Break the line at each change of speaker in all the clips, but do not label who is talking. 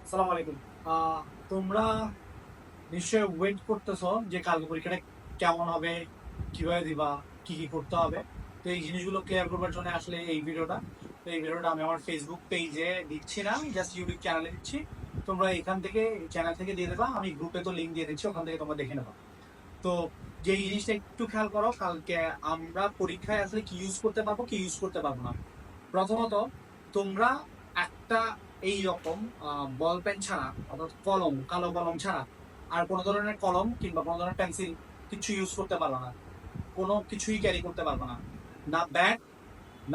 আসসালামু আলাইকুম। তোমরা নিশ্চয়ই ওয়েট করতেছো যে কালকে পরীক্ষাটা কেমন হবে, কিভাবে দিবা, কি কি করতে হবে। তো এই জিনিসগুলো ক্লিয়ার করবার জন্য আসলে এই ভিডিওটা। তো এই ভিডিওটা আমি আমার ফেসবুক পেজে দিচ্ছি না, জাস্ট ইউটিউব চ্যানেলে দিচ্ছি। তোমরা এখান থেকে চ্যানেল থেকে দিয়ে দেবা, আমি গ্রুপে তো লিঙ্ক দিয়ে দিচ্ছি, ওখান থেকে তোমরা দেখে নেবা। তো যে এই জিনিসটা একটু খেয়াল করো, কালকে আমরা পরীক্ষায় আসলে কি ইউজ করতে পারবো, কি ইউজ করতে পারবো না। প্রথমত, তোমরা একটা এই রকম বল পেন ছাড়া, অর্থাৎ কলম, কালো কলম ছাড়া আর কোনো ধরনের কলম কিংবা কোনো ধরনের পেন্সিল কিছু ইউজ করতে পারবে না। কোনো কিছুই ক্যারি করতে পারবে না। না ব্যাগ,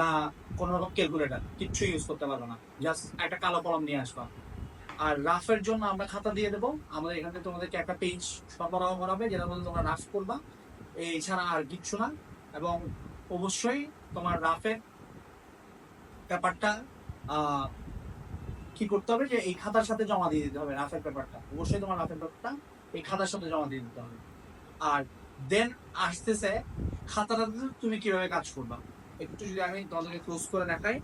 না কোনো রকম ক্যালকুলেটর, কিচ্ছু ইউজ করতে পারবে না। জাস্ট একটা কালো কলম নিয়ে আসবা। আর রাফের জন্য আমরা খাতা দিয়ে দেবো। আমাদের এখান থেকে তোমাদেরকে একটা পেজ সরবরাহ করা হবে, যেটা মধ্যে তোমরা রাফ করবা। এছাড়া আর কিচ্ছু না। এবং অবশ্যই তোমার রাফের ব্যাপারটা কি করতে হবে, যে এই খাতার সাথে জমা দিয়ে দিতে হবে। রাফের পেপারটা অবশ্যই তোমার রাফের পেপারটা এই খাতার সাথে জমা দিয়ে দিতে হবে। আর দেন আসতেছে খাতাটাতে তুমি কিভাবে কাজ করবা। একটু যদি আমি তোমাদেরকে ক্লোজ করে দেখাই,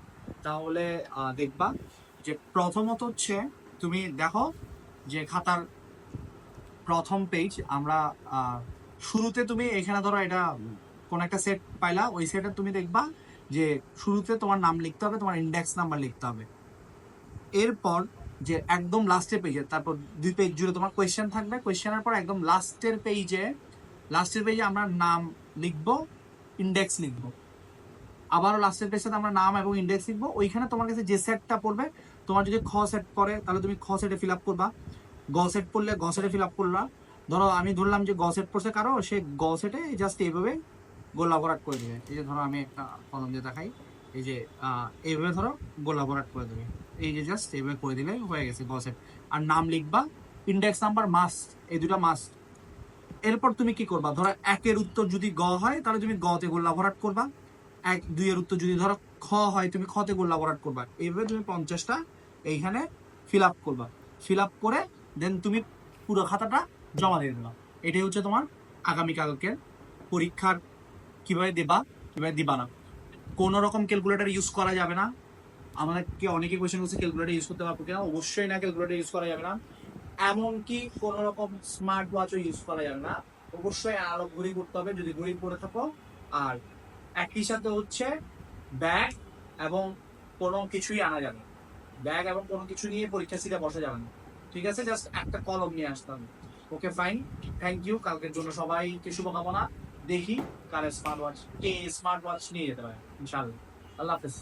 তাহলে দেখবা যে প্রথমত হচ্ছে, তুমি দেখো যে খাতার প্রথম পেজ আমরা শুরুতে তুমি এখানে ধরো এটা কোন একটা সেট পাইলা, ওই সেটে তুমি দেখবা যে শুরুতে তোমার নাম লিখতে হবে, তোমার ইন্ডেক্স নাম্বার লিখতে হবে। এরপর যে একদম লাস্টের পেজে, তারপর 2 পেজ জুড়ে তোমার কোয়েশ্চেন থাকবে। কোয়েশ্চেনের পর একদম লাস্টের পেজে আমরা নাম লিখবো, ইন্ডেক্স লিখবো। আবারও লাস্টের পেজে আমরা নাম এবং ইন্ডেক্স লিখবো। ওইখানে তোমার কাছে যে সেটটা পড়বে, তোমার যদি খ সেট পড়ে তাহলে তুমি খ সেটে ফিল আপ করবা, গ সেট পড়লে গ সেটে ফিল আপ করলা। ধরো আমি ধরলাম যে গ সেট পড়ছে কারো, সে গ সেটে জাস্ট এইভাবে গোলা ভরাট করে দেবে। এই যে ধরো আমি একটা কলম দিয়ে দেখাই, এই যে এইভাবে ধরো গোলা ভরাট করে দেবে। এই যে জাস্ট এইভাবে করে দিলে হয়ে গেছে গ সেট। আর নাম লিখবা, ইন্ডেক্স নাম্বার মাস্ট, এই দুটা মাস্ট। এরপর তুমি কি করবা, ধরো একের উত্তর যদি গ হয় তাহলে তুমি গ তে গোল্লা ভরাট করবা। 1, 2 এর উত্তর যদি ধরো খ হয়, তুমি খ তে গোল্লা ভরাট করবা। এইভাবে তুমি 50টা এইখানে ফিল আপ করবা। ফিল আপ করে দেন তুমি পুরো খাতাটা জমা দিয়ে দেবা। এটাই হচ্ছে তোমার আগামীকালকে পরীক্ষার কিভাবে দেবা, কিভাবে দিবা না। কোনো রকম ক্যালকুলেটর ইউজ করা যাবে না। আমাদেরকে অনেকে কোয়েশ্চেন করছে ক্যালকুলেটর ইউজ করতে পারবো কিনা। অবশ্যই না, ক্যালকুলেটর ইউজ করা যাবে না। এমনকি কোন রকম স্মার্ট ওয়াচও ইউজ করা যাবে না। অবশ্যই অ্যানালগ ঘড়ি করতে হবে যদি ঘড়ি পরে থাকো। আর একই সাথে হচ্ছে ব্যাগ এবং কোনো কিছুই আনা যাবে না। ব্যাগ এবং কোনো কিছু নিয়ে পরীক্ষা সিটে বসা যাবে না। ঠিক আছে, জাস্ট একটা কলম নিয়ে আসতে হবে। Okay fine, thank you. কালকের জন্য সবাইকে শুভকামনা। দেখি কারে স্মার্ট ওয়াচ নিয়ে যেতে পারে ইনশাআল্লাহ। আল্লাহ হাফেজ।